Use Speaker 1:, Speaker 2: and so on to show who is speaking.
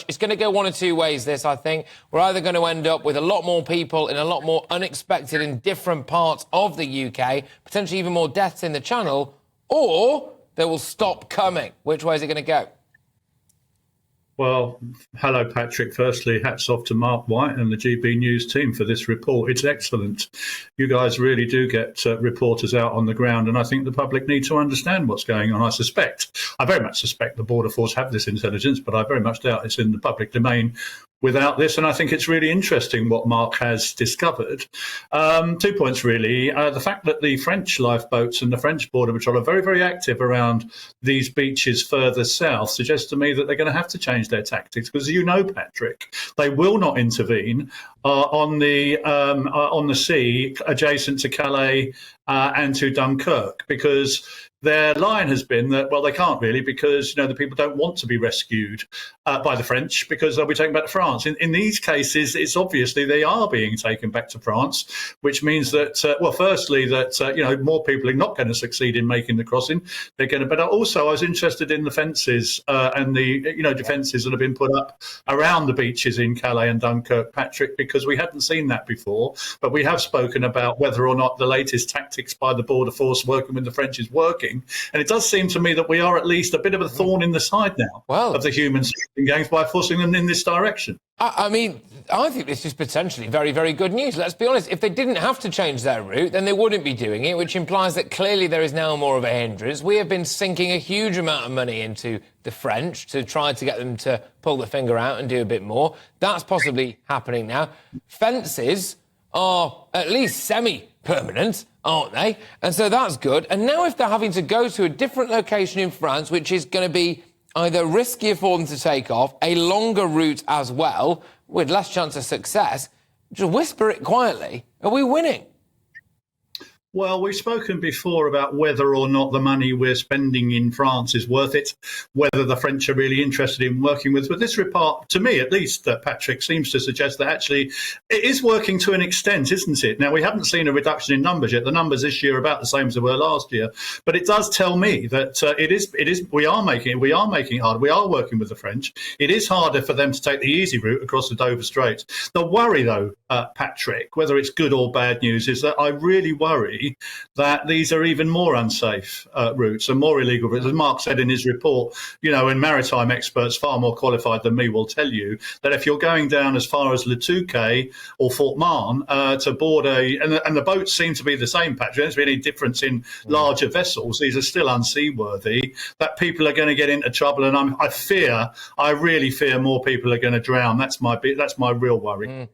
Speaker 1: much. It's going to go one of two ways, this, I think. We're either going to end up with a lot more people in a lot more unexpected and different parts of the UK, potentially even more deaths in the Channel, or they will stop coming. Which way is it going to go?
Speaker 2: Well, hello, Patrick. Firstly, hats off to Mark White and the GBNews team for this report. It's excellent. You guys really do get reporters out on the ground, and I think the public need to understand what's going on. I very much suspect the Border Force have this intelligence, but I very much doubt it's in the public domain without this. And I think it's really interesting what Mark has discovered. 2 points, really. The fact that the French lifeboats and the French border patrol are very, very active around these beaches further south suggests to me that they're going to have to change their tactics, because, you know, Patrick, they will not intervene on the sea adjacent to Calais and to Dunkirk, because their line has been that, well, they can't really, because, you know, the people don't want to be rescued by the French because they'll be taken back to France. In these cases, it's obviously they are being taken back to France, which means that, well, firstly, that, you know, more people are not going to succeed in making the crossing. They're going to, but also I was interested in the fences and the, you know, defences that have been put up around the beaches in Calais and Dunkirk, Patrick, because we hadn't seen that before. But we have spoken about whether or not the latest tactics by the Border Force working with the French is working. And it does seem to me that we are at least a bit of a thorn in the side now of the human smuggling gangs by forcing them in this direction.
Speaker 1: I mean, I think this is potentially very, very good news. Let's be honest, if they didn't have to change their route, then they wouldn't be doing it, which implies that clearly there is now more of a hindrance. We have been sinking a huge amount of money into the French to try to get them to pull the finger out and do a bit more. That's possibly happening now. Fences are at least semi-permanent, aren't they? And so that's good. And now if they're having to go to a different location in France, which is going to be either riskier for them to take off, a longer route as well, with less chance of success, just whisper it quietly. Are we winning?
Speaker 2: Well, we've spoken before about whether or not the money we're spending in France is worth it, whether the French are really interested in working with. But this report, to me at least, Patrick, seems to suggest that actually it is working to an extent, isn't it? Now, we haven't seen a reduction in numbers yet. The numbers this year are about the same as they were last year. But it does tell me that we are making it hard. We are working with the French. It is harder for them to take the easy route across the Dover Strait. The worry, though, Patrick, whether it's good or bad news, is that I really worry that these are even more unsafe routes and more illegal routes. As Mark said in his report, you know, and maritime experts far more qualified than me will tell you that if you're going down as far as Le Touquet or Fort Marne to board and the boats seem to be the same, Patrick, there's any difference in larger vessels, these are still unseaworthy, that people are going to get into trouble. And I really fear more people are going to drown. That's my real worry.